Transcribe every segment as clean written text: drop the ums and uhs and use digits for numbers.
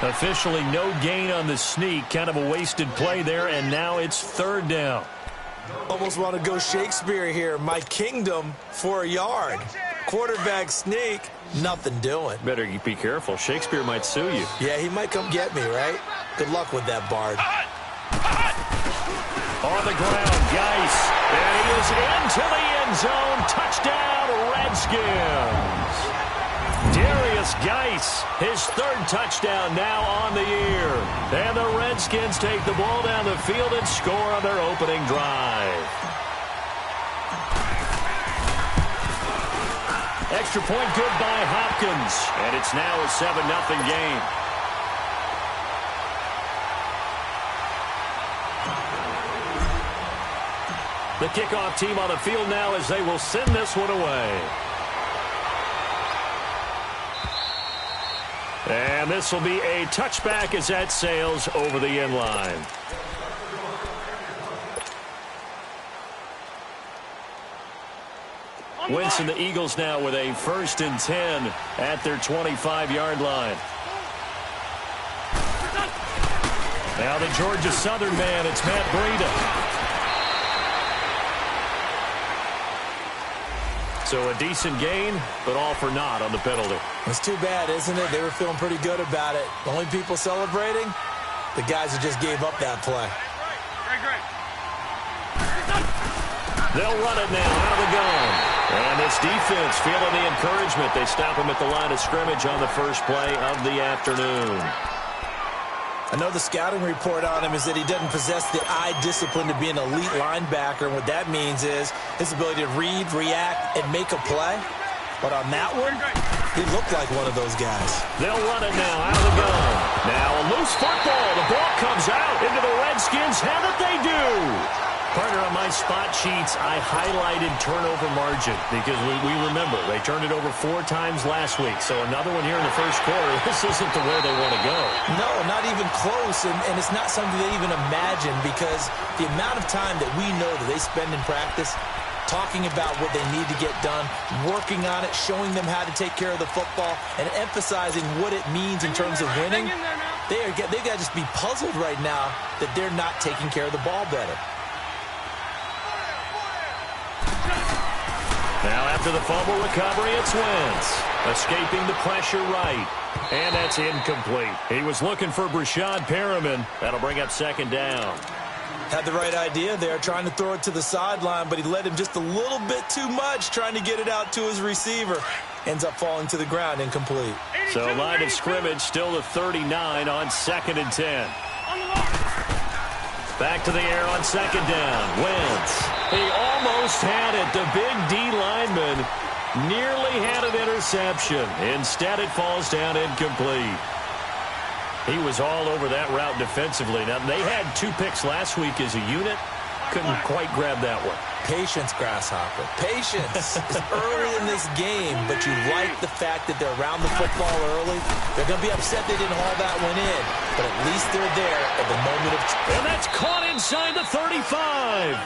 Officially no gain on the sneak. Kind of a wasted play there, and now it's third down. Almost want to go Shakespeare here. My kingdom for a yard. Quarterback sneak, nothing doing. Better be careful. Shakespeare might sue you. Yeah, he might come get me, right? Good luck with that, Bard. On the ground, Geis. And he is into the end zone. Touchdown, Redskins. Darius Geis, his third touchdown now on the year. And the Redskins take the ball down the field and score on their opening drive. Extra point good by Hopkins. And it's now a 7-0 game. The kickoff team on the field now as they will send this one away. And this will be a touchback as that sails over the end line. Wentz and the Eagles now with a 1st and 10 at their 25-yard line. Now the Georgia Southern man, it's Matt Breida. So a decent gain, but all for naught on the penalty. It's too bad, isn't it? They were feeling pretty good about it. The only people celebrating, the guys who just gave up that play. They'll run it now out of the gun. And this defense feeling the encouragement. They stop him at the line of scrimmage on the first play of the afternoon. I know the scouting report on him is that he doesn't possess the eye discipline to be an elite linebacker. And what that means is his ability to read, react, and make a play. But on that one, he looked like one of those guys. They'll run it now out of the gun. Now a loose football. The ball comes out into the Redskins. How did they do? Partner, on my spot sheets, I highlighted turnover margin because we remember they turned it over 4 times last week. So another one here in the first quarter. This isn't the way they want to go. No, not even close. And it's not something they even imagine because the amount of time that we know that they spend in practice talking about what they need to get done, working on it, showing them how to take care of the football, and emphasizing what it means in terms of winning, they've got to just be puzzled right now that they're not taking care of the ball better. Now after the fumble recovery, it's Wentz. Escaping the pressure right. And that's incomplete. He was looking for Brashad Perriman. That'll bring up 2nd down. Had the right idea there, trying to throw it to the sideline, but he led him just a little bit too much, trying to get it out to his receiver. Ends up falling to the ground, incomplete. So line of scrimmage still the 39 on 2nd and 10. Back to the air on 2nd down. Wentz. He almost had it. The big D lineman nearly had an interception. Instead, it falls down incomplete. He was all over that route defensively. Now, they had 2 picks last week as a unit. Couldn't quite grab that one. Patience, Grasshopper. Patience is early in this game, but you like the fact that they're around the football early. They're going to be upset they didn't haul that one in, but at least they're there at the moment of truth. And that's caught inside the 35.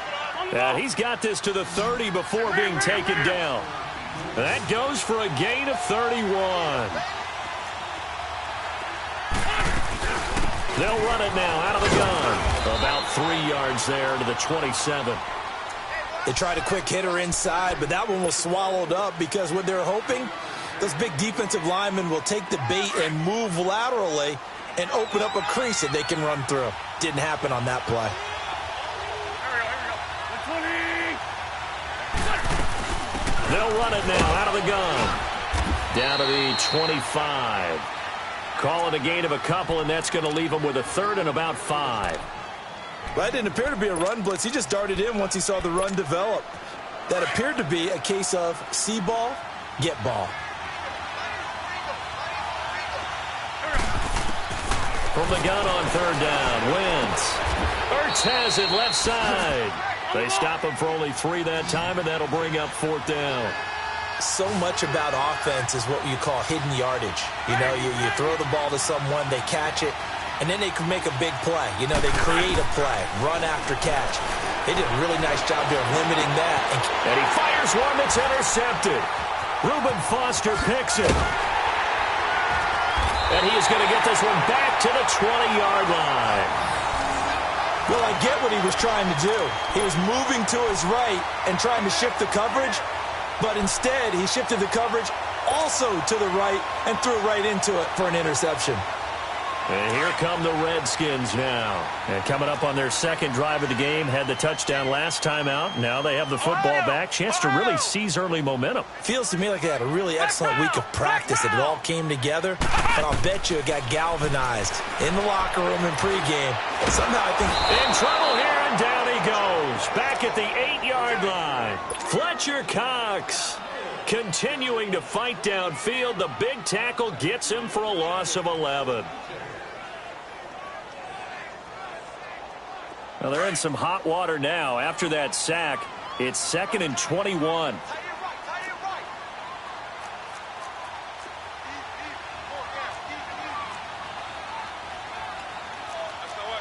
He's got this to the 30 before being taken down. That goes for a gain of 31. They'll run it now out of the gun. About 3 yards there to the 27. They tried a quick hitter inside, but that one was swallowed up because what they're hoping, those big defensive linemen will take the bait and move laterally and open up a crease that they can run through. Didn't happen on that play. They'll run it now out of the gun. Down to the 25. Call it a gain of a couple, and that's going to leave them with a 3rd and about 5. Well, that didn't appear to be a run blitz. He just darted in once he saw the run develop. That appeared to be a case of see ball, get ball. From the gun on 3rd down, Wentz. Ertz has it left side. They stop him for only 3 that time, and that'll bring up 4th down. So much about offense is what you call hidden yardage. You know, you throw the ball to someone, they catch it, and then they can make a big play. You know, they create a play, run after catch. They did a really nice job there of limiting that. And he fires one that's intercepted. Reuben Foster picks it. And he is going to get this one back to the 20-yard line. Well, I get what he was trying to do. He was moving to his right and trying to shift the coverage, but instead he shifted the coverage also to the right and threw right into it for an interception. And here come the Redskins now. And coming up on their second drive of the game, had the touchdown last time out. Now they have the football back. Chance to really seize early momentum. Feels to me like they had a really excellent week of practice. It all came together, and I'll bet you it got galvanized in the locker room in pregame. Somehow I think... In trouble here, and down he goes. Back at the 8-yard line. Fletcher Cox continuing to fight downfield. The big tackle gets him for a loss of 11. Well, they're in some hot water now. After that sack, it's 2nd and 21.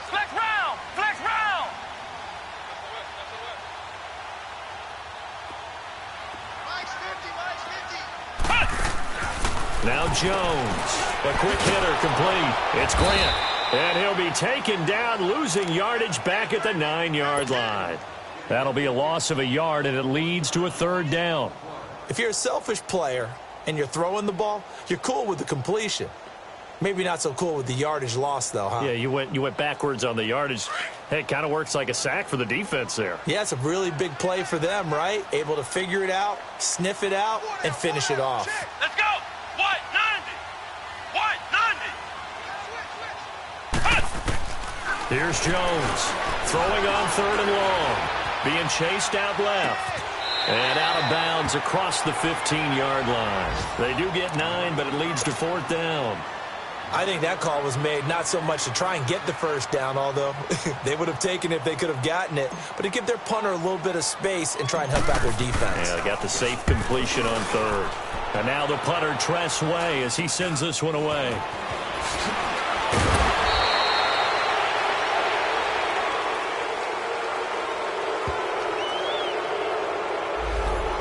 Flex round! Flex round! Now Jones. A quick hitter complete. It's Grant. And he'll be taken down, losing yardage back at the 9-yard line. That'll be a loss of a yard, and it leads to a 3rd down. If you're a selfish player and you're throwing the ball, you're cool with the completion. Maybe not so cool with the yardage loss, though, huh? Yeah, you went backwards on the yardage. Hey, it kind of works like a sack for the defense there. Yeah, it's a really big play for them, right? Able to figure it out, sniff it out, and finish it off. Let's go! What? 90! What? 90! Here's Jones, throwing on 3rd and long, being chased out left, and out of bounds across the 15-yard line. They do get 9, but it leads to 4th down. I think that call was made not so much to try and get the 1st down, although they would have taken it if they could have gotten it, but to give their punter a little bit of space and try and help out their defense. Yeah, they got the safe completion on 3rd. And now the punter, Tress Way, as he sends this one away.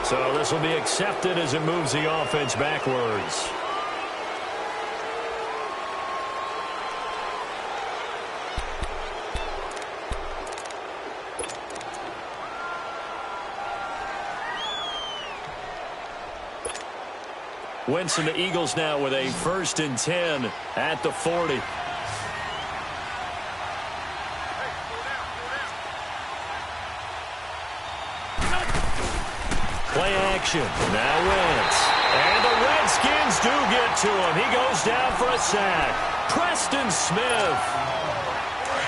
So this will be accepted as it moves the offense backwards. Wentz and the Eagles now with a 1st and 10 at the 40. Play action. Now Wentz. And the Redskins do get to him. He goes down for a sack. Preston Smith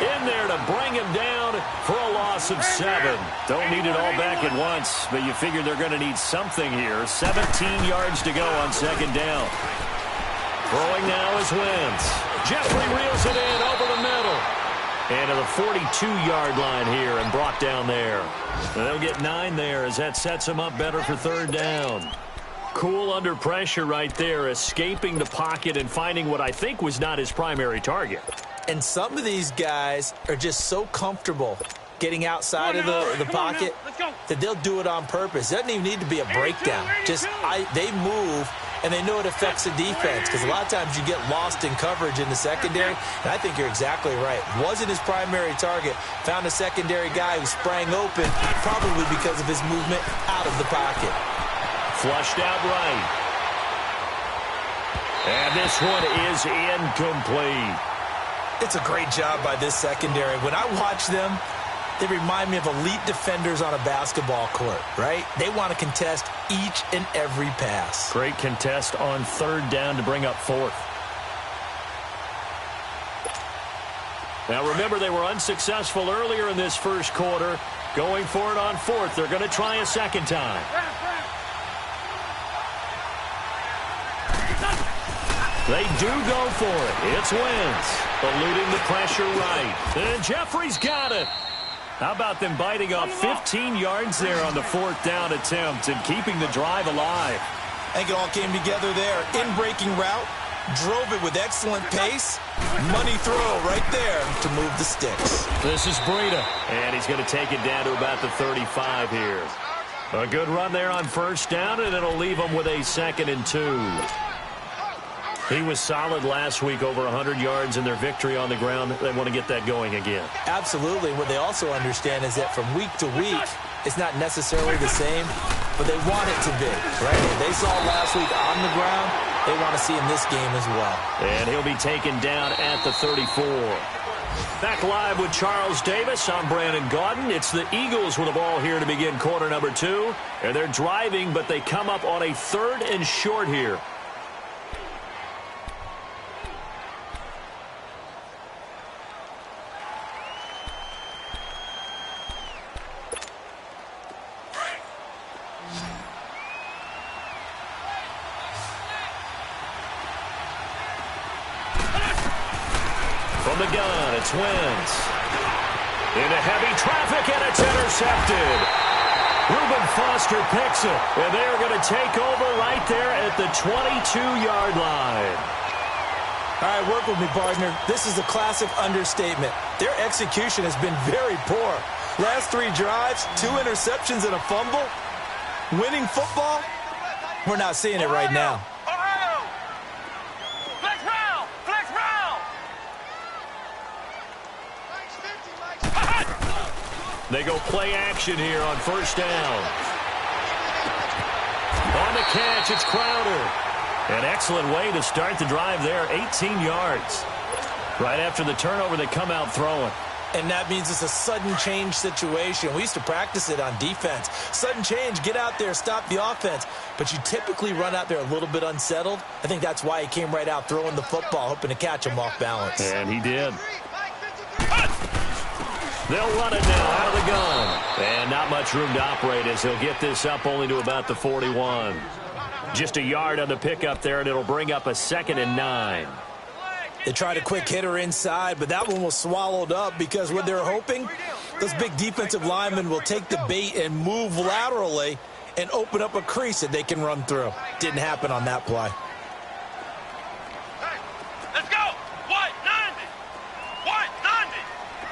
in there to bring him down for a loss of 7. Don't need it all back at once, but you figure they're going to need something here. 17 yards to go on 2nd down. Throwing now is Wentz. Jeffrey reels it in over the middle. And to the 42-yard line here and brought down there. They'll get 9 there as that sets them up better for 3rd down. Cool under pressure right there, escaping the pocket and finding what I think was not his primary target. And some of these guys are just so comfortable getting outside of the pocket that they'll do it on purpose. It doesn't even need to be a breakdown. They move, and they know it affects the defense because a lot of times you get lost in coverage in the secondary, and I think you're exactly right. Wasn't his primary target. Found a secondary guy who sprang open, probably because of his movement out of the pocket. Flushed out right. And this one is incomplete. It's a great job by this secondary. When I watch them, they remind me of elite defenders on a basketball court, right? They want to contest each and every pass. Great contest on 3rd down to bring up 4th. Now remember, they were unsuccessful earlier in this first quarter. Going for it on 4th. They're going to try a 2nd time. They do go for it. It's Wentz, eluding the pressure right. And Jeffrey's got it. How about them biting off 15 yards there on the 4th down attempt and keeping the drive alive? I think it all came together there. In-breaking route, drove it with excellent pace. Money throw right there to move the sticks. This is Breida, and he's going to take it down to about the 35 here. A good run there on 1st down, and it'll leave him with a 2nd and 2. He was solid last week, over 100 yards in their victory on the ground. They want to get that going again. Absolutely. What they also understand is that from week to week, it's not necessarily the same, but they want it to be, right? What they saw last week on the ground, they want to see in this game as well. And he'll be taken down at the 34. Back live with Charles Davis. I'm Brandon Gaudin. It's the Eagles with the ball here to begin quarter number 2. And they're driving, but they come up on a 3rd and short here. From the gun, it's Wentz. Into heavy traffic, and it's intercepted. Reuben Foster picks it, and they are going to take over right there at the 22-yard line. All right, work with me, partner. This is a classic understatement. Their execution has been very poor. Last 3 drives, 2 interceptions and a fumble. Winning football? We're not seeing it right now. They go play action here on 1st down. On the catch, it's Crowder. An excellent way to start the drive there, 18 yards. Right after the turnover, they come out throwing. And that means it's a sudden change situation. We used to practice it on defense. Sudden change, get out there, stop the offense. But you typically run out there a little bit unsettled. I think that's why he came right out throwing the football, hoping to catch him off balance. And he did. They'll run it now out of the gun. And not much room to operate as he'll get this up only to about the 41. Just a yard on the pickup there, and it'll bring up a 2nd and 9. They tried a quick hitter inside, but that one was swallowed up because what they're hoping, those big defensive linemen will take the bait and move laterally and open up a crease that they can run through. Didn't happen on that play. Let's go. What? 90. What? 90.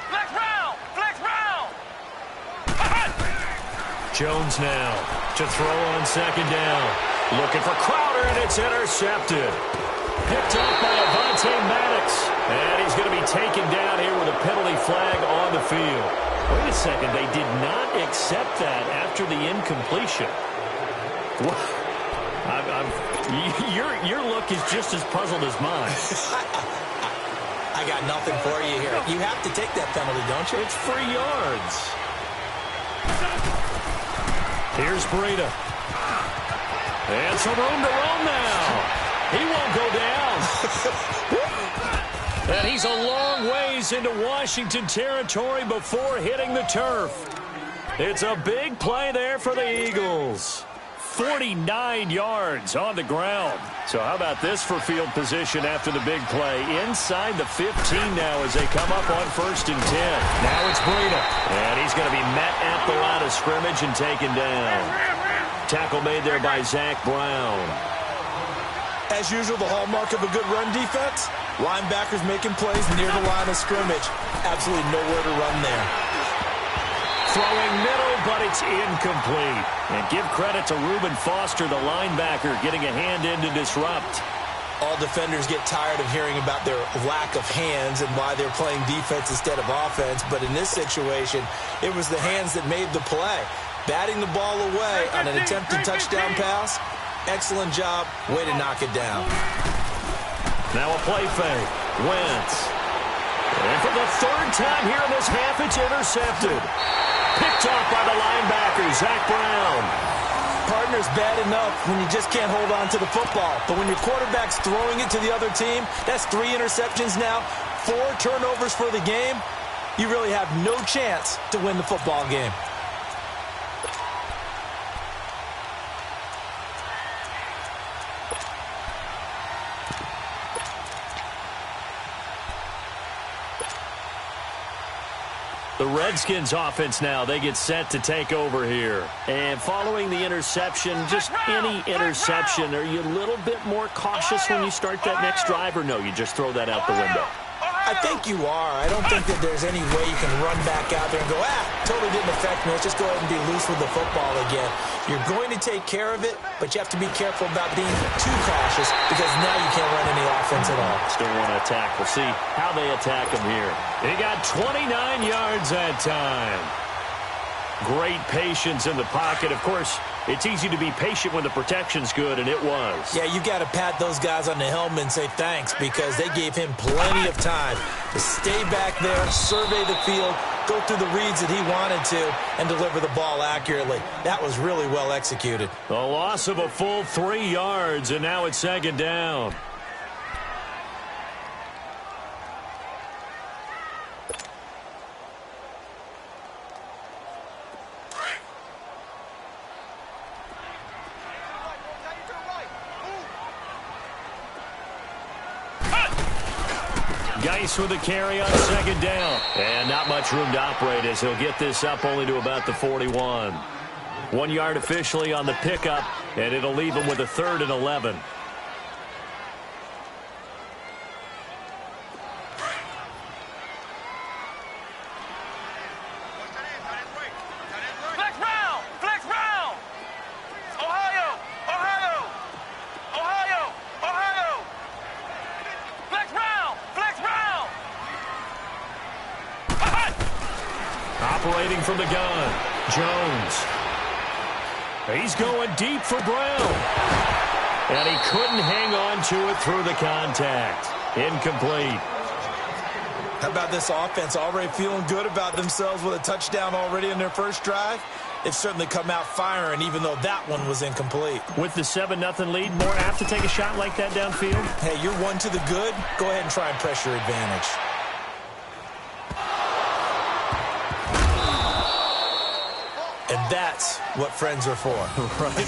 Flex round. Flex round. Jones now to throw on 2nd down. Looking for Crowder, and it's intercepted. Picked up by Avonte Maddox. And he's going to be taken down here with a penalty flag on the field. Wait a second. They did not accept that after the incompletion. Your look is just as puzzled as mine. I got nothing for you here. You have to take that penalty, don't you? It's 3 yards. Here's Breida. And some room to run now. He won't go down. And he's a long ways into Washington territory before hitting the turf. It's a big play there for the Eagles. 49 yards on the ground. So how about this for field position after the big play? Inside the 15 now as they come up on 1st and 10. Now it's Breida. And he's going to be met at the line of scrimmage and taken down. Tackle made there by Zach Brown. As usual, the hallmark of a good run defense, linebackers making plays near the line of scrimmage. Absolutely nowhere to run there. Throwing middle, but it's incomplete. And give credit to Reuben Foster, the linebacker, getting a hand in to disrupt. All defenders get tired of hearing about their lack of hands and why they're playing defense instead of offense. But in this situation, it was the hands that made the play. Batting the ball away on an attempted touchdown pass. Excellent job. Way to knock it down. Now a play fake. Wentz. And for the 3rd time here in this half, it's intercepted. Picked off by the linebacker, Zach Brown. Partner's bad enough when you just can't hold on to the football. But when your quarterback's throwing it to the other team, that's 3 interceptions now, 4 turnovers for the game. You really have no chance to win the football game. The Redskins offense now, they get set to take over here. And following the interception, just any interception, are you a little bit more cautious when you start that next drive, or no, you just throw that out the window? I think you are. I don't think that there's any way you can run back out there and go, totally didn't affect me. Let's just go ahead and be loose with the football again. You're going to take care of it, but you have to be careful about being too cautious because now you can't run any offense at all. Still want to attack. We'll see how they attack him here. He got 29 yards that time. Great patience in the pocket. Of course, it's easy to be patient when the protection's good, and it was. Yeah, you got to pat those guys on the helmet and say thanks because they gave him plenty of time to stay back there, survey the field, go through the reads that he wanted to, and deliver the ball accurately. That was really well executed. A loss of a full 3 yards, and now it's second down. Geis with a carry on second down. And not much room to operate as he'll get this up only to about the 41. 1 yard officially on the pickup, and it'll leave him with a 3rd and 11. Operating from the gun, Jones. He's going deep for Brown. And he couldn't hang on to it through the contact. Incomplete. How about this offense already feeling good about themselves with a touchdown already in their first drive? They've certainly come out firing, even though that one was incomplete. With the 7-0 lead, more apt to take a shot like that downfield? Hey, you're one to the good. Go ahead and try and press your advantage. And that's what friends are for. Right.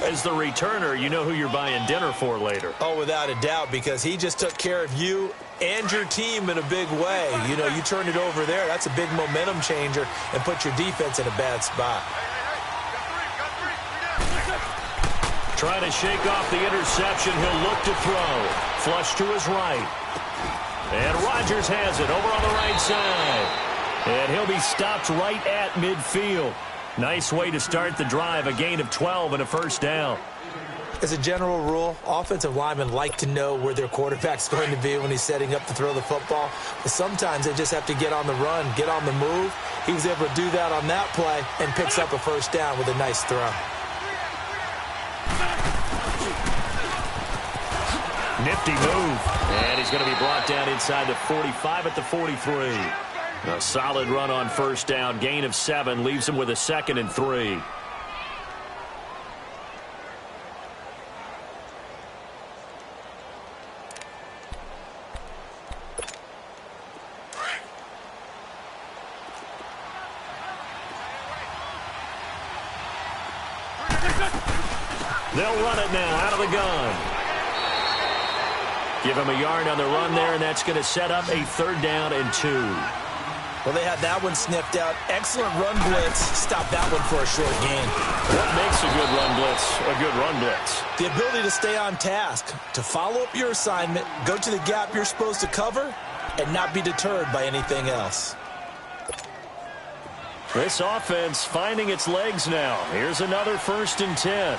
As the returner, you know who you're buying dinner for later. Oh, without a doubt, because he just took care of you and your team in a big way. You know, you turn it over there, that's a big momentum changer and put your defense in a bad spot. Trying to shake off the interception. He'll look to throw. Flush to his right. And Rodgers has it over on the right side. And he'll be stopped right at midfield. Nice way to start the drive, a gain of 12 and a first down. As a general rule, offensive linemen like to know where their quarterback's going to be when he's setting up to throw the football. But sometimes they just have to get on the run, get on the move. He was able to do that on that play and picks up a first down with a nice throw. Nifty move. And he's going to be brought down inside the 45 at the 43. A solid run on first down. Gain of 7 leaves him with a 2nd and 3. They'll run it now out of the gun. Give him a yard on the run there, and that's going to set up a 3rd down and 2. Well, they had that one sniffed out. Excellent run blitz. Stop that one for a short gain. What makes a good run blitz a good run blitz? The ability to stay on task, to follow up your assignment, go to the gap you're supposed to cover, and not be deterred by anything else. This offense finding its legs now. Here's another 1st and 10.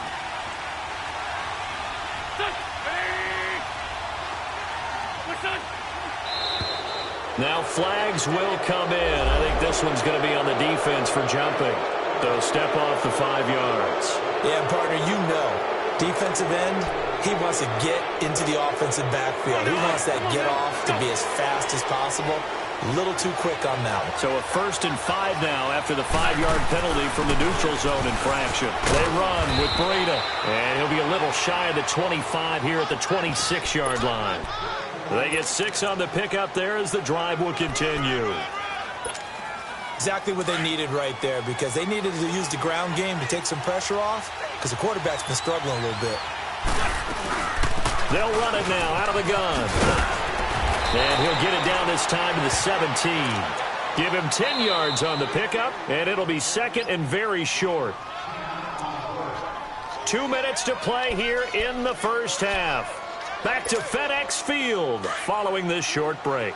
Now flags will come in. I think this one's going to be on the defense for jumping. They'll step off the 5 yards. Yeah, partner, you know, defensive end, he wants to get into the offensive backfield. He wants that get off to be as fast as possible. A little too quick on that one. So a 1st and 5 now after the 5-yard penalty from the neutral zone infraction. They run with Breida, and he'll be a little shy of the 25 here at the 26-yard line. They get 6 on the pickup there as the drive will continue. Exactly what they needed right there, because they needed to use the ground game to take some pressure off, because the quarterback's been struggling a little bit. They'll run it now out of the gun. And he'll get it down this time to the 17. Give him 10 yards on the pickup, and it'll be 2nd and very short. 2 minutes to play here in the first half. Back to FedEx Field following this short break.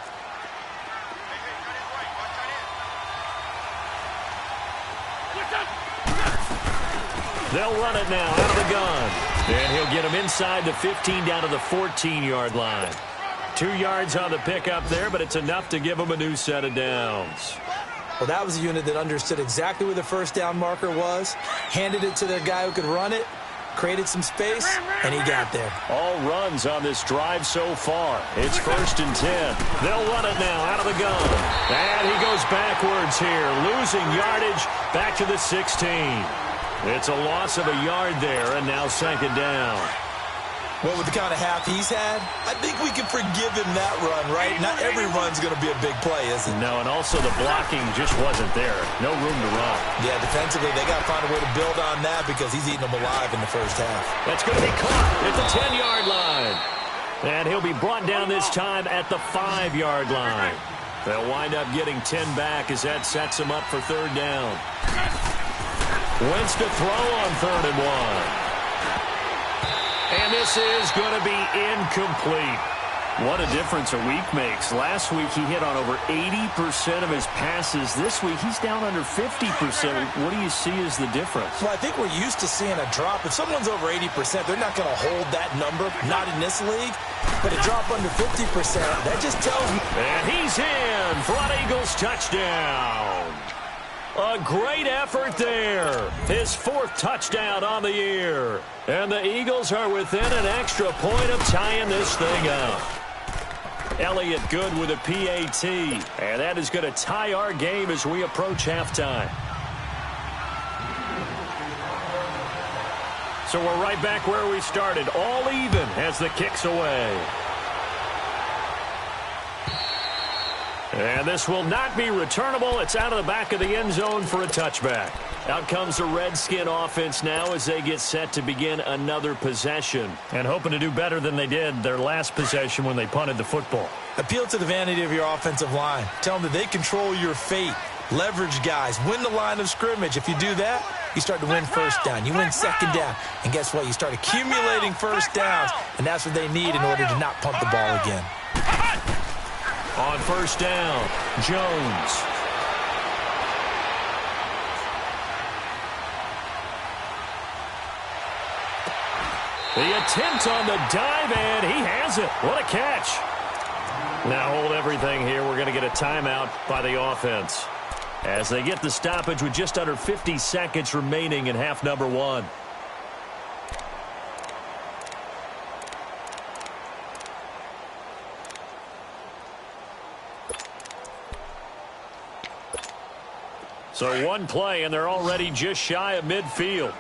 They'll run it now out of the gun. And he'll get him inside the 15 down to the 14-yard line. 2 yards on the pickup there, but it's enough to give him a new set of downs. Well, that was a unit that understood exactly where the first down marker was, handed it to their guy who could run it, created some space, and he got there. All runs on this drive so far. It's 1st and 10. They'll run it now out of the gun. And he goes backwards here, losing yardage back to the 16. It's a loss of a yard there, and now 2nd down. Well, with the kind of half he's had, I think we can forgive him that run, right? Not every run's going to be a big play, is it? No, and also the blocking just wasn't there. No room to run. Yeah, defensively, they got to find a way to build on that because he's eating them alive in the first half. That's going to be caught at the 10-yard line. And he'll be brought down this time at the 5-yard line. They'll wind up getting 10 back as that sets them up for 3rd down. Wentz to throw on 3rd and 1. And this is going to be incomplete. What a difference a week makes. Last week he hit on over 80% of his passes. This week he's down under 50%. What do you see as the difference? Well, I think we're used to seeing a drop. If someone's over 80%, they're not going to hold that number. Not in this league. But a drop under 50%, that just tells me. And he's in for an Eagles touchdown. A great effort there. His 4th touchdown on the year. And the Eagles are within an extra point of tying this thing up. Elliott good with a PAT. And that is going to tie our game as we approach halftime. So we're right back where we started. All even as the kick's away. And this will not be returnable. It's out of the back of the end zone for a touchback. Out comes the Redskin offense now as they get set to begin another possession. And hoping to do better than they did their last possession when they punted the football. Appeal to the vanity of your offensive line. Tell them that they control your fate. Leverage guys. Win the line of scrimmage. If you do that, you start to win 1st down. You win 2nd down. And guess what? You start accumulating 1st downs. And that's what they need in order to not punt the ball again. On 1st down, Jones. The attempt on the dive, and he has it. What a catch. Now hold everything here. We're going to get a timeout by the offense as they get the stoppage with just under 50 seconds remaining in half number 1. So 1 play, and they're already just shy of midfield.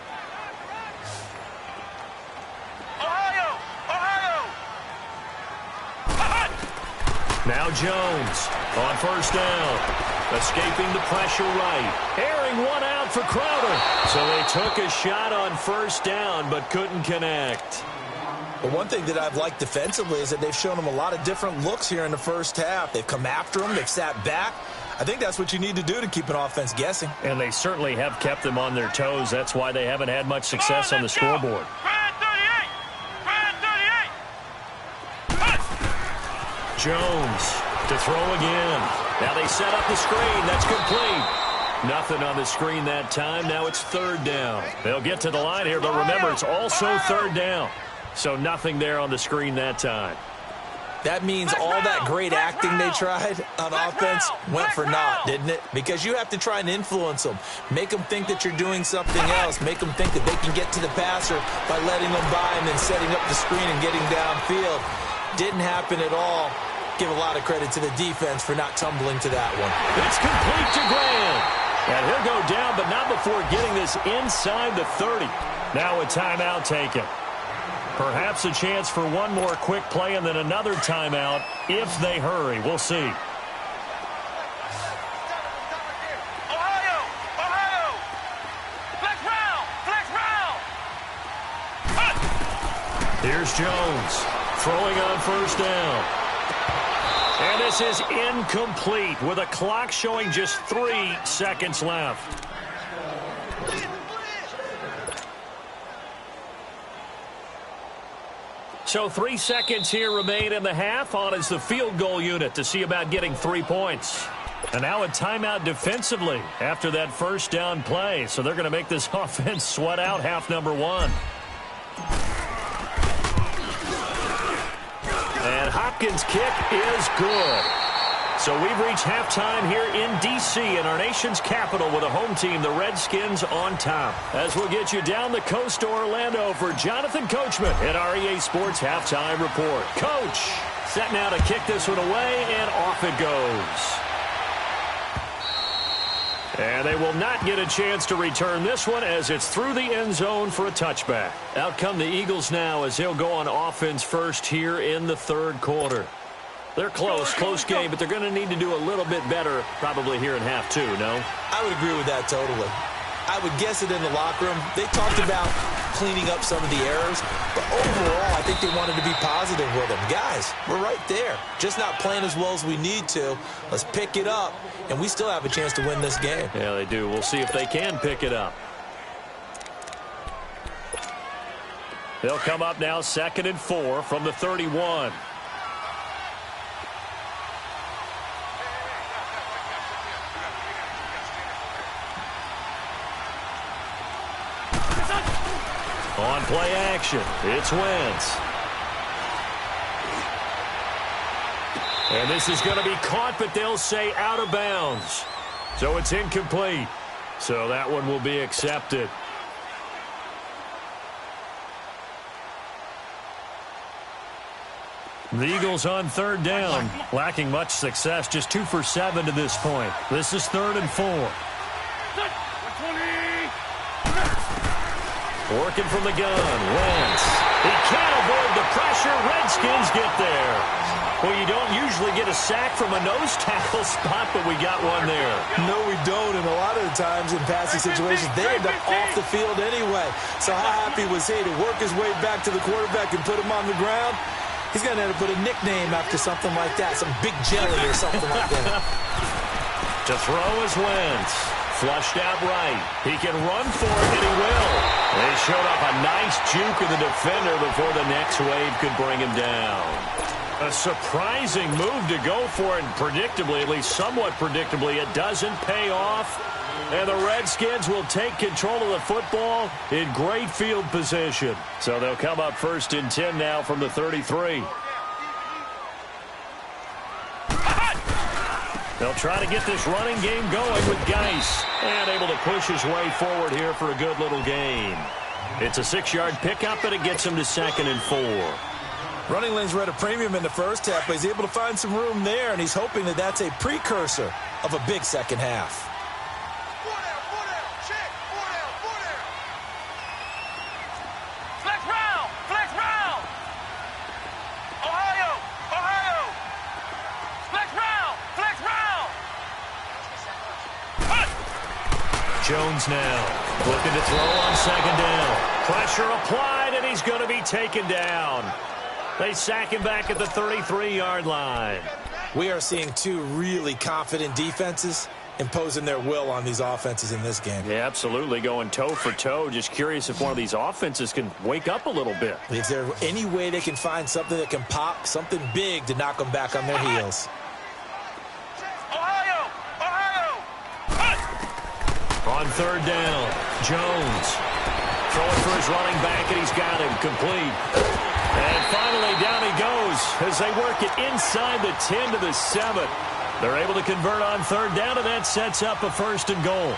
Now Jones on 1st down. Escaping the pressure right. Airing one out for Crowder. So they took a shot on 1st down, but couldn't connect. But one thing that I've liked defensively is that they've shown them a lot of different looks here in the first half. They've come after them. They've sat back. I think that's what you need to do to keep an offense guessing. And they certainly have kept them on their toes. That's why they haven't had much success on the scoreboard. Jones to throw again. Now they set up the screen. That's complete. Nothing on the screen that time. Now it's 3rd down. They'll get to the line here, but remember, it's also 3rd down. So nothing there on the screen that time. That means all that great acting they tried on offense went for naught, didn't it? Because you have to try and influence them. Make them think that you're doing something else. Make them think that they can get to the passer by letting them by and then setting up the screen and getting downfield. Didn't happen at all. Give a lot of credit to the defense for not tumbling to that one. It's complete to Graham. And he'll go down, but not before getting this inside the 30. Now a timeout taken. Perhaps a chance for one more quick play and then another timeout if they hurry. We'll see. Here's Jones throwing on 1st down. And this is incomplete with a clock showing just 3 seconds left. So 3 seconds here remain in the half. On is the field goal unit to see about getting 3 points. And now a timeout defensively after that first down play. So they're going to make this offense sweat out half number one. And Hopkins' kick is good. So we've reached halftime here in D.C. in our nation's capital with a home team, the Redskins, on top. As we'll get you down the coast to Orlando for Jonathan Coachman at REA Sports Halftime Report. Coach, set now to kick this one away, and off it goes. And they will not get a chance to return this one as it's through the end zone for a touchback. Out come the Eagles now as they'll go on offense first here in the third quarter. They're close game, but they're going to need to do a little bit better probably here in half two, no? I would agree with that totally. I would guess it in the locker room. They talked about cleaning up some of the errors, but overall, I think they wanted to be positive with them. Guys, we're right there. Just not playing as well as we need to. Let's pick it up, and we still have a chance to win this game. Yeah, they do. We'll see if they can pick it up. They'll come up now 2nd and 4 from the 31. On play action, it's Wentz. And this is going to be caught, but they'll say out of bounds. So it's incomplete. So that one will be accepted. The Eagles on 3rd down, lacking much success, just 2 for 7 to this point. This is 3rd and 4. Working from the gun, Wentz. He can't avoid the pressure. Redskins get there. Well, you don't usually get a sack from a nose tackle spot, but we got one there. No, we don't, and a lot of the times in passing situations, they end up off the field anyway. So how happy was he to work his way back to the quarterback and put him on the ground? He's going to end up with a nickname after something like that, some big jelly or something like that. To throw is Wentz. Flushed out right. He can run for it, and he will. They showed off a nice juke of the defender before the next wave could bring him down. A surprising move to go for it, and predictably, at least somewhat predictably, it doesn't pay off. And the Redskins will take control of the football in great field position. So they'll come up 1st and 10 now from the 33. They'll try to get this running game going with Geis. And able to push his way forward here for a good little gain. It's a 6-yard pickup, and it gets him to 2nd and 4. Running lanes were at a premium in the first half, but he's able to find some room there, and he's hoping that that's a precursor of a big second half. Jones now looking to throw on 2nd down. Pressure applied, and he's going to be taken down. They sack him back at the 33-yard line. We are seeing two really confident defenses imposing their will on these offenses in this game. Yeah, absolutely, going toe for toe. Just curious if one of these offenses can wake up a little bit. Is there any way they can find something that can pop, something big to knock them back on their heels? On 3rd down, Jones throwing for his running back, and he's got him complete. And finally, down he goes as they work it inside the 10 to the 7. They're able to convert on 3rd down, and that sets up a 1st and goal.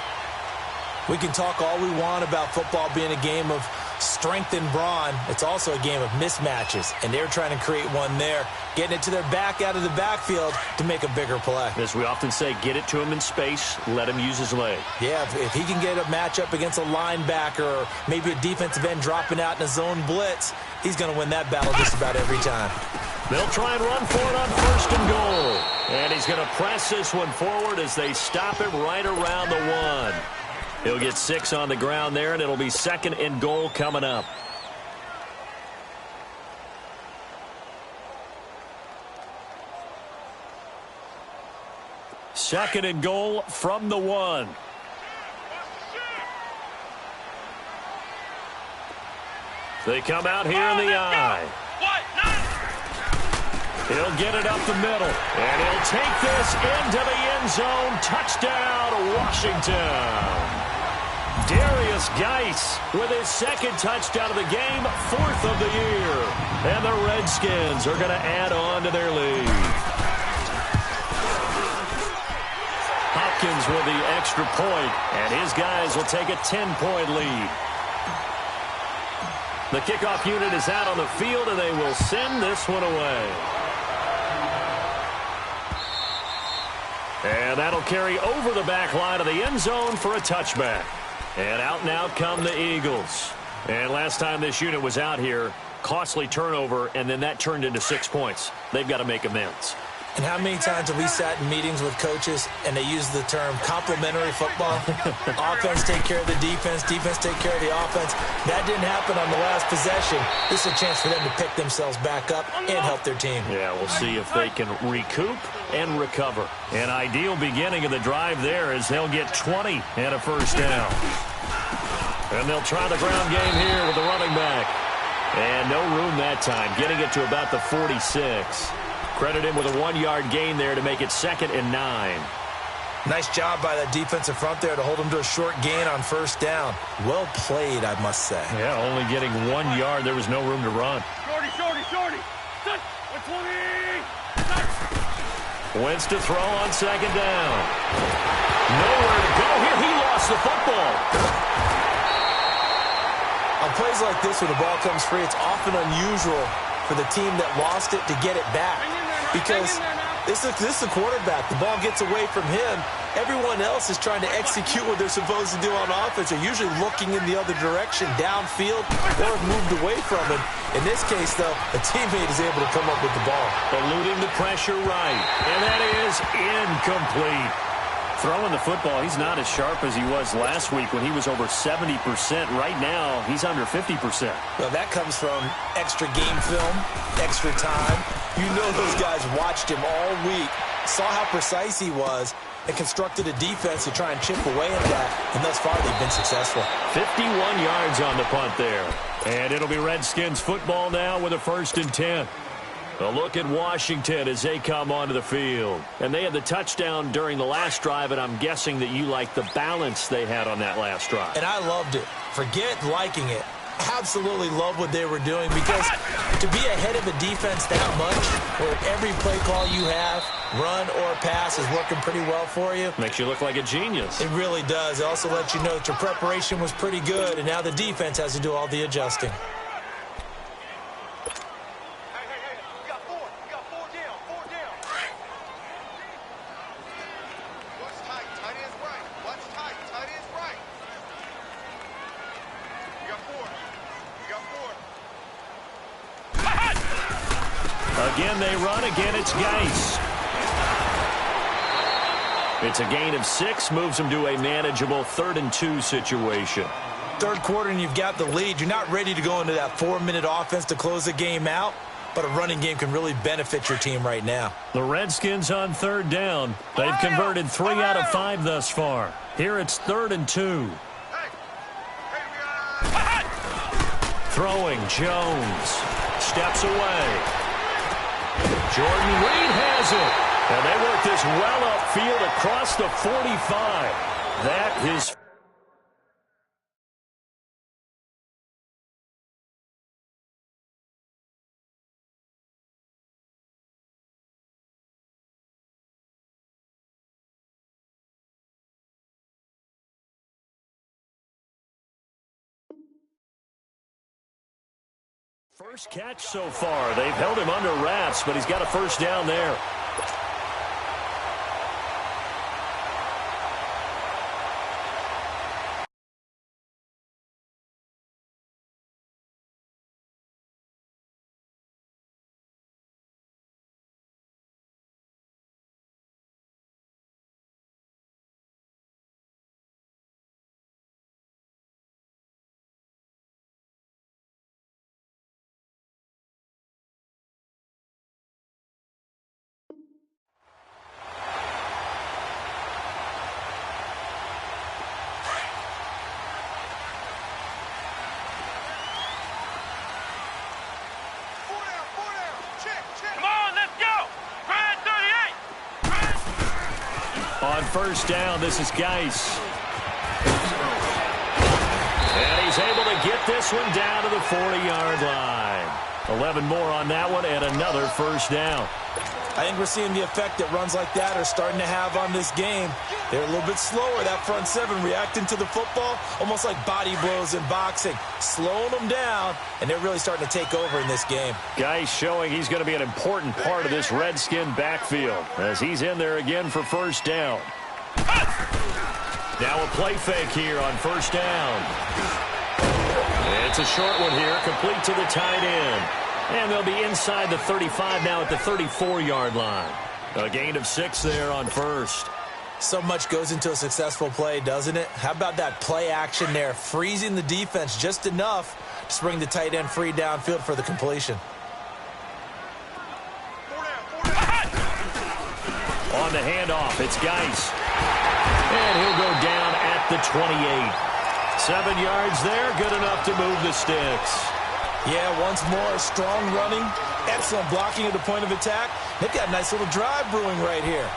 We can talk all we want about football being a game of strength and brawn. It's also a game of mismatches, and they're trying to create one there, getting it to their back out of the backfield to make a bigger play. As we often say, get it to him in space, let him use his leg. Yeah, if he can get a matchup against a linebacker or maybe a defensive end dropping out in a zone blitz, he's going to win that battle just about every time. They'll try and run for it on 1st and goal. And he's going to press this one forward as they stop him right around the 1. He'll get 6 on the ground there, and it'll be 2nd and goal coming up. Second and goal from the 1. They come out here in the eye. He'll get it up the middle, and he'll take this into the end zone. Touchdown, Washington. Darius Geis with his second touchdown of the game, 4th of the year. And the Redskins are going to add on to their lead. Hopkins with the extra point, and his guys will take a 10-point lead. The kickoff unit is out on the field, and they will send this one away. And that'll carry over the back line of the end zone for a touchback. And out come the Eagles. And last time this unit was out here, costly turnover, and then that turned into 6 points. They've got to make amends. And how many times have we sat in meetings with coaches and they use the term complementary football? Offense take care of the defense, defense take care of the offense. That didn't happen on the last possession. This is a chance for them to pick themselves back up and help their team. Yeah, we'll see if they can recoup and recover. An ideal beginning of the drive there is they'll get 20 and a first down. And they'll try the ground game here with the running back. And no room that time, getting it to about the 46. Credit him with a 1-yard gain there to make it 2nd and 9. Nice job by that defensive front there to hold him to a short gain on first down. Well played, I must say. Yeah, only getting 1 yard. There was no room to run. Shorty, shorty, shorty. Touch. 120. Wentz to throw on 2nd down. Nowhere to go here. He lost the football. On plays like this where the ball comes free, it's often unusual for the team that lost it to get it back. Because this is the quarterback. The ball gets away from him. Everyone else is trying to execute what they're supposed to do on offense. They're usually looking in the other direction, downfield, or have moved away from him. In this case, though, a teammate is able to come up with the ball. Eluding the pressure right. And that is incomplete. Throwing the football, he's not as sharp as he was last week when he was over 70%. Right now, he's under 50%. Well, that comes from extra game film, extra time. You know those guys watched him all week, saw how precise he was, and constructed a defense to try and chip away at that. And thus far, they've been successful. 51 yards on the punt there. And it'll be Redskins football now with a 1st and 10. A look at Washington as they come onto the field. And they had the touchdown during the last drive, and I'm guessing that you like the balance they had on that last drive. And I loved it. Forget liking it. Absolutely love what they were doing, because to be ahead of a defense that much, where every play call you have, run or pass, is working pretty well for you. Makes you look like a genius. It really does. It also lets you know that your preparation was pretty good, and now the defense has to do all the adjusting. Again, they run. Again, it's Geis. It's a gain of 6, moves them to a manageable 3rd and 2 situation. Third quarter and you've got the lead. You're not ready to go into that 4-minute offense to close the game out, but a running game can really benefit your team right now. The Redskins on 3rd down. They've converted 3 out of 5 thus far. Here it's 3rd and 2. Throwing, Jones. Steps away. Jordan Reed has it. And they work this well upfield across the 45. That is... First catch so far. They've held him under wraps, but he's got a first down there. On first down, this is Geis. And he's able to get this one down to the 40-yard line. 11 more on that one and another first down. I think we're seeing the effect that runs like that are starting to have on this game. They're a little bit slower, that front seven, reacting to the football, almost like body blows in boxing, slowing them down, and they're really starting to take over in this game. Geis showing he's going to be an important part of this Redskin backfield as he's in there again for first down. Now a play fake here on first down. It's a short one here, complete to the tight end. And they'll be inside the 35 now at the 34-yard line. A gain of 6 there on first. So much goes into a successful play, doesn't it? How about that play action there, freezing the defense just enough to bring the tight end free downfield for the completion. On the handoff, it's Geis. And he'll go down at the 28. 7 yards there, good enough to move the sticks. Yeah, once more, strong running, excellent blocking at the point of attack. They've got a nice little drive brewing right here.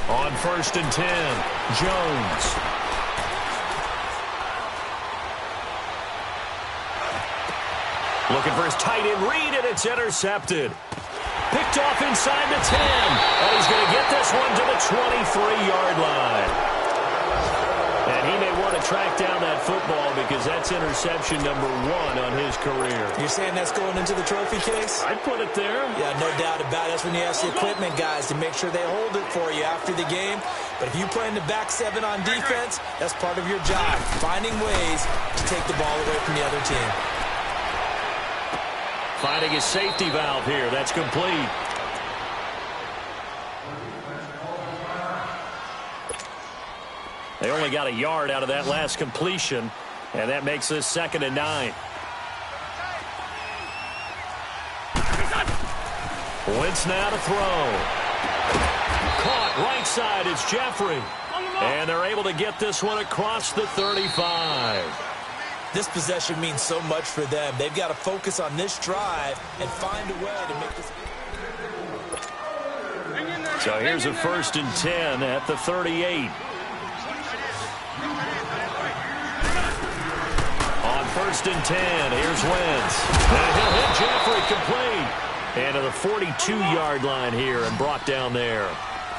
On first and 10, Jones. Looking for his tight end read, and it's intercepted. Picked off inside the 10. And he's going to get this one to the 23-yard line. And he may want to track down that football because that's interception number 1 on his career. You're saying that's going into the trophy case? I'd put it there. Yeah, no doubt about it. That's when you ask the equipment guys to make sure they hold it for you after the game. But if you play in the back 7 on defense, that's part of your job, finding ways to take the ball away from the other team. Finding his safety valve here. That's complete. They only got a yard out of that last completion, and that makes this 2nd and 9. Wentz now to throw. Caught right side. It's Jeffrey. And they're able to get this one across the 35. This possession means so much for them. They've got to focus on this drive and find a way to make this. So here's a 1st and 10 at the 38. On 1st and 10, here's Wentz. And he'll hit Jeffrey complete. And to the 42-yard line here and brought down there.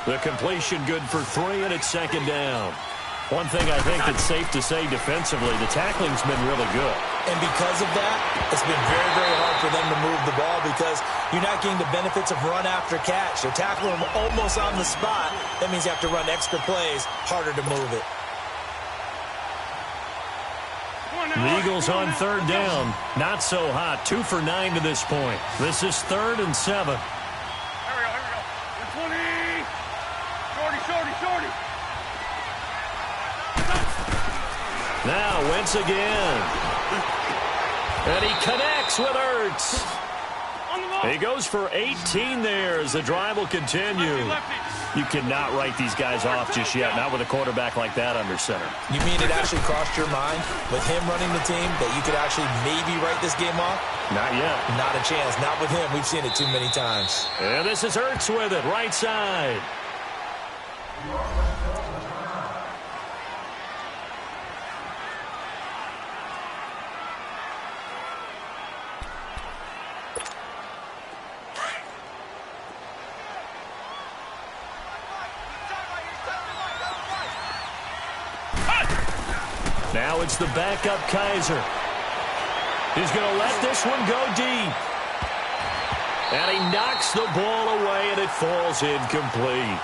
The completion good for 3, and it's 2nd down. One thing I think that's safe to say defensively, the tackling's been really good. And because of that, it's been very, very hard for them to move the ball because you're not getting the benefits of run after catch. They're tackling them almost on the spot. That means you have to run extra plays, harder to move it. The Eagles on 3rd down. Not so hot. 2 for 9 to this point. This is 3rd and 7. Here we go. 20. Shorty. Now Wentz again. And he connects with Ertz. He goes for 18 there as the drive will continue. You cannot write these guys off just yet, not with a quarterback like that under center. You mean it actually crossed your mind with him running the team that you could actually maybe write this game off? Not yet. Not a chance. Not with him. We've seen it too many times. And this is Ertz with it, right side. Now it's the backup Kaiser. He's going to let this one go deep. And he knocks the ball away, and it falls incomplete.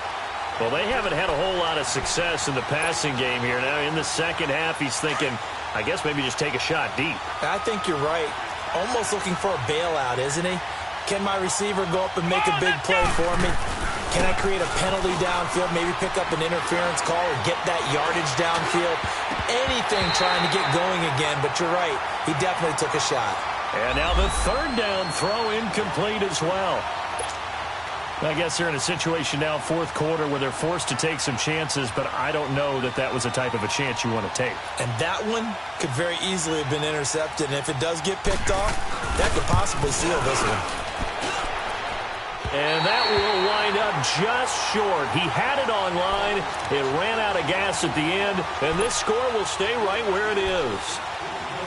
Well, they haven't had a whole lot of success in the passing game here. Now, in the second half, he's thinking, I guess maybe just take a shot deep. I think you're right. Almost looking for a bailout, isn't he? Can my receiver go up and make a big play for me? Can I create a penalty downfield, maybe pick up an interference call or get that yardage downfield? Anything trying to get going again, but you're right. He definitely took a shot. And now the third down throw incomplete as well. I guess they're in a situation now, fourth quarter, where they're forced to take some chances, but I don't know that that was the type of a chance you want to take. And that one could very easily have been intercepted, and if it does get picked off, that could possibly seal this one. And that will wind up just short. He had it on line. It ran out of gas at the end, and this score will stay right where it is.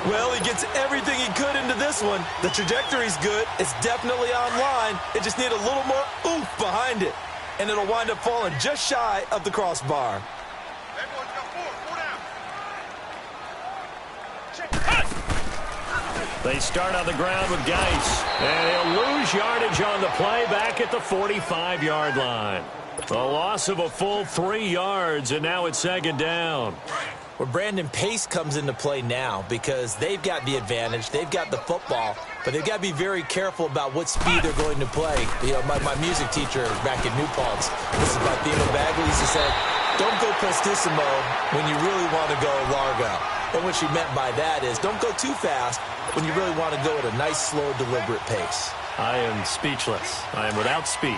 Well, he gets everything he could into this one. The trajectory's good. It's definitely online. It just needs a little more oomph behind it. And it'll wind up falling just shy of the crossbar. They start on the ground with Geis. And he'll lose yardage on the play back at the 45-yard line. A loss of a full 3 yards, and now it's second down. Where Brandon Pace comes into play now because they've got the advantage. They've got the football, but they've got to be very careful about what speed they're going to play. You know, my music teacher back in New Paltz, this is my theme of Bagley, used to say, don't go prestissimo when you really want to go largo. And what she meant by that is don't go too fast when you really want to go at a nice, slow, deliberate pace. I am speechless. I am without speech.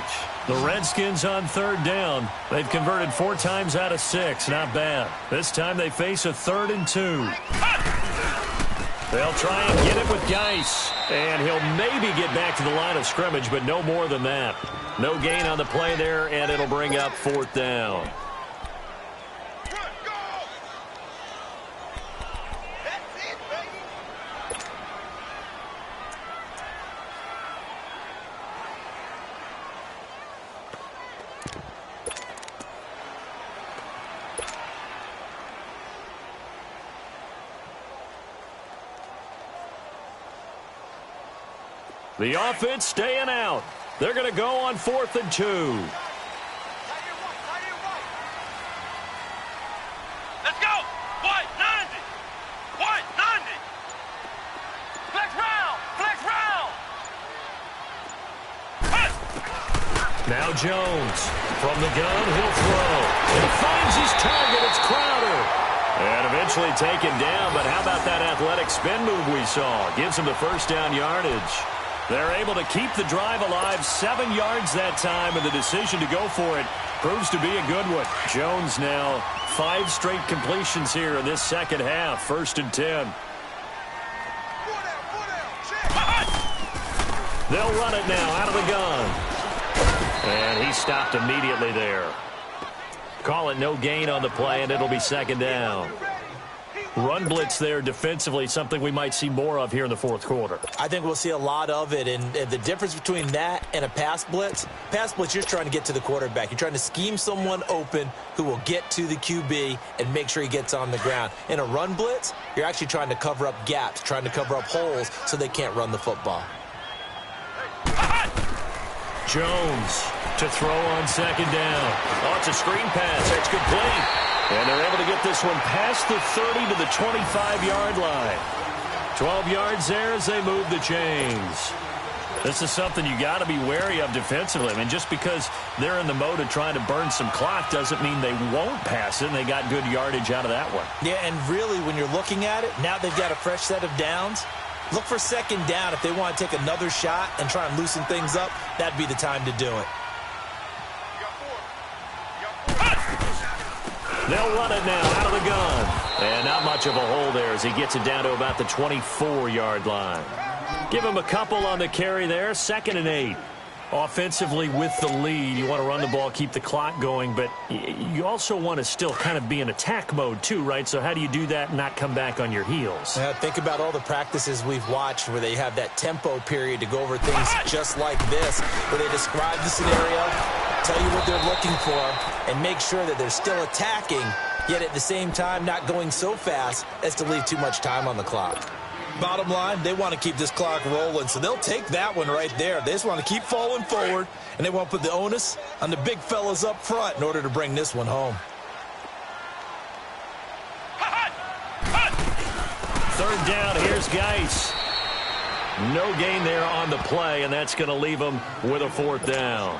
The Redskins on third down. They've converted 4 times out of 6. Not bad. This time they face a 3rd and 2. They'll try and get it with Geis. And he'll maybe get back to the line of scrimmage, but no more than that. No gain on the play there, and it'll bring up 4th down. The offense staying out. They're going to go on 4th and 2. Let's go. White, 90. White, 90. Flex round. Flex round. Now Jones. From the gun, he'll throw. He finds his target. It's Crowder. And eventually taken down, but how about that athletic spin move we saw? Gives him the first down yardage. They're able to keep the drive alive, 7 yards that time, and the decision to go for it proves to be a good one. Jones now 5 straight completions here in this second half, 1st and 10. They'll run it now out of the gun. And he stopped immediately there. Call it no gain on the play, and it'll be second down. Run blitz there defensively, something we might see more of here in the 4th quarter. I think we'll see a lot of it, and the difference between that and a pass blitz, you're just trying to get to the quarterback. You're trying to scheme someone open who will get to the QB and make sure he gets on the ground. In a run blitz, you're actually trying to cover up gaps, trying to cover up holes so they can't run the football. Jones to throw on second down. Oh, it's a screen pass. It's complete. And they're able to get this one past the 30 to the 25-yard line. 12 yards there as they move the chains. This is something you got to be wary of defensively. I mean, just because they're in the mode of trying to burn some clock doesn't mean they won't pass it, and they got good yardage out of that one. Yeah, and really, when you're looking at it, now they've got a fresh set of downs. Look for second down. If they want to take another shot and try and loosen things up, that'd be the time to do it. They'll run it now out of the gun. And not much of a hole there as he gets it down to about the 24-yard line. Give him a couple on the carry there. 2nd and 8. Offensively with the lead, you want to run the ball, keep the clock going, but you also want to still kind of be in attack mode too, right? So how do you do that and not come back on your heels? Think about all the practices we've watched where they have that tempo period to go over things just like this, where they describe the scenario, tell you what they're looking for, and make sure that they're still attacking, yet at the same time not going so fast as to leave too much time on the clock. Bottom line, they want to keep this clock rolling, so they'll take that one right there. They just want to keep falling forward, and they want to put the onus on the big fellas up front in order to bring this one home. Third down, here's Geis. No gain there on the play, and that's going to leave them with a fourth down.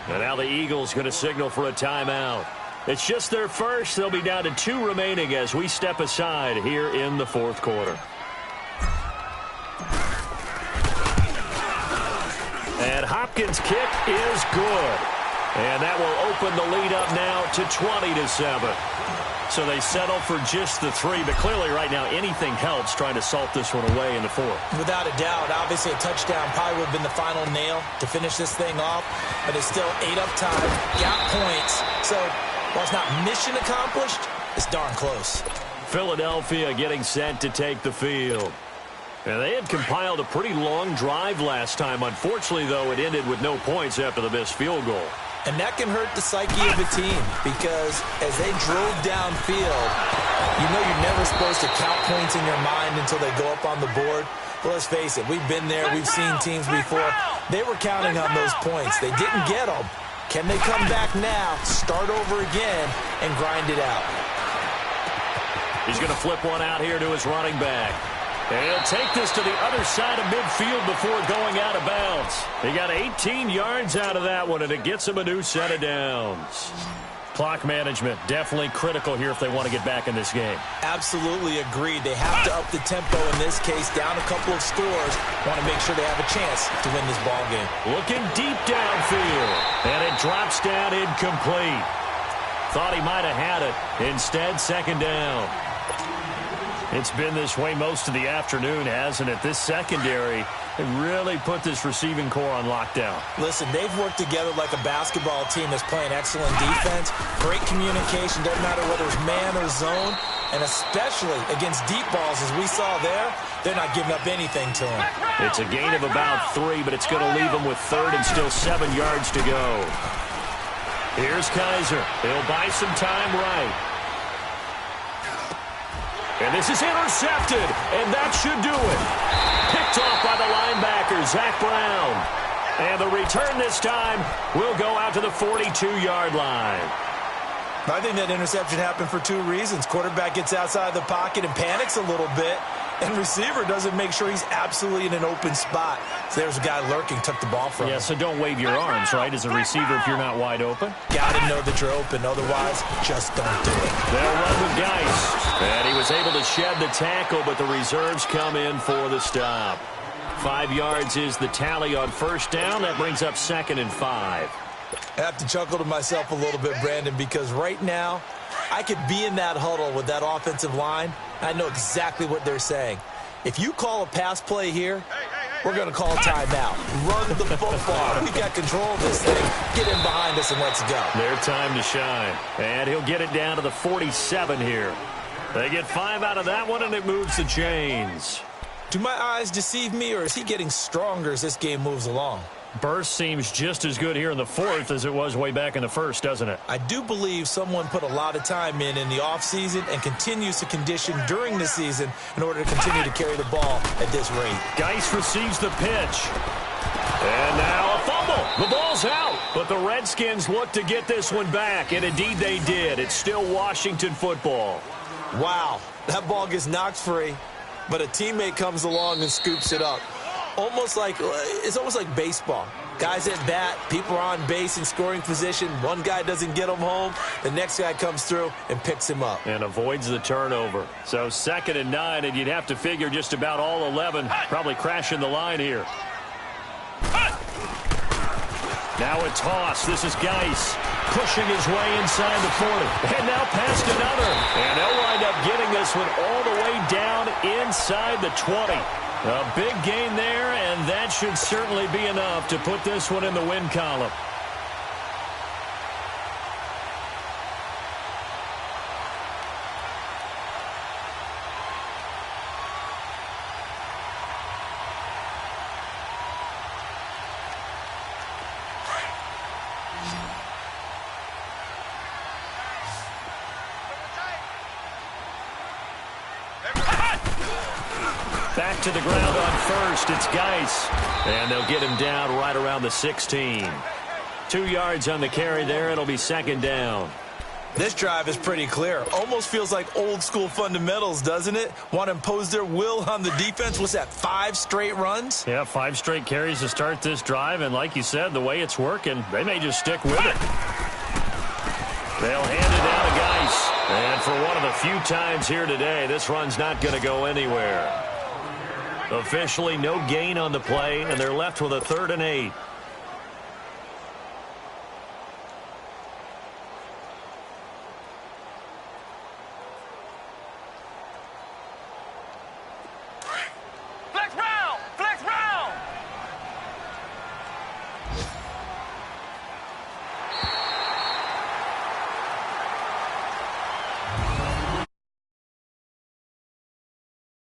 And now the Eagles going to signal for a timeout. It's just their first. They'll be down to 2 remaining as we step aside here in the fourth quarter. And Hopkins' kick is good. And that will open the lead up now to 20-7. So they settle for just the 3, but clearly right now anything helps trying to salt this one away in the fourth. Without a doubt, obviously a touchdown probably would have been the final nail to finish this thing off, but it's still 8 up time, got points. So while it's not mission accomplished, it's darn close. Philadelphia getting set to take the field. And they had compiled a pretty long drive last time. Unfortunately, though, it ended with no points after the missed field goal. And that can hurt the psyche of a team because as they drove downfield, you know you're never supposed to count points in your mind until they go up on the board. But let's face it, we've been there. We've seen teams before. They were counting on those points. They didn't get them. Can they come back now, start over again, and grind it out? He's going to flip one out here to his running back. And he'll take this to the other side of midfield before going out of bounds. He got 18 yards out of that one, and it gets him a new set of downs. Clock management, definitely critical here if they want to get back in this game. Absolutely agreed. They have to up the tempo in this case, down a couple of scores. Want to make sure they have a chance to win this ball game. Looking deep downfield, and it drops down incomplete. Thought he might have had it. Instead, second down. It's been this way most of the afternoon, hasn't it? This secondary really put this receiving core on lockdown. Listen, they've worked together like a basketball team that's playing excellent defense. Great communication, doesn't matter whether it's man or zone. And especially against deep balls, as we saw there, they're not giving up anything to them. It's a gain of about 3, but it's going to leave them with third and still 7 yards to go. Here's Kaiser. He'll buy some time right. And this is intercepted, and that should do it. Picked off by the linebacker, Zach Brown. And the return this time will go out to the 42-yard line. I think that interception happened for 2 reasons. Quarterback gets outside the pocket and panics a little bit, and receiver doesn't make sure he's absolutely in an open spot. So there's a guy lurking, took the ball from him. Yeah, so don't wave your arms, right, as a receiver if you're not wide open. Got to know that you're open. Otherwise, just don't do it. They'll run with Geis. And he was able to shed the tackle, but the reserves come in for the stop. 5 yards is the tally on first down. That brings up 2nd and 5. I have to chuckle to myself a little bit, Brandon, because right now I could be in that huddle with that offensive line. I know exactly what they're saying. If you call a pass play here, we're going to call a timeout. Run the football. We got control of this thing. Get in behind us and let's go. Their time to shine. And he'll get it down to the 47 here. They get 5 out of that one, and it moves the chains. Do my eyes deceive me, or is he getting stronger as this game moves along? Burst seems just as good here in the fourth as it was way back in the first, doesn't it? I do believe someone put a lot of time in the offseason and continues to condition during the season in order to continue to carry the ball at this rate. Geis receives the pitch. And now a fumble. The ball's out. But the Redskins look to get this one back, and indeed they did. It's still Washington football. Wow, that ball gets knocked free, but a teammate comes along and scoops it up. It's almost like baseball. Guys at bat, people are on base in scoring position. One guy doesn't get him home. The next guy comes through and picks him up. And avoids the turnover. So 2nd and 9, and you'd have to figure just about all 11 probably crashing the line here. Now a toss. This is Geis pushing his way inside the 40. And now past another. And they'll wind up getting this one all the way down inside the 20. A big gain there, and that should certainly be enough to put this one in the win column. Back to the ground on first. It's Geis. And they'll get him down right around the 16. 2 yards on the carry there. It'll be second down. This drive is pretty clear. Almost feels like old school fundamentals, doesn't it? Want to impose their will on the defense. What's that, 5 straight runs? Yeah, 5 straight carries to start this drive. And like you said, the way it's working, they may just stick with it. They'll hand it down to Geis. And for one of the few times here today, this run's not going to go anywhere. Officially no gain on the play, and they're left with a 3rd and 8. Flex round! Flex round!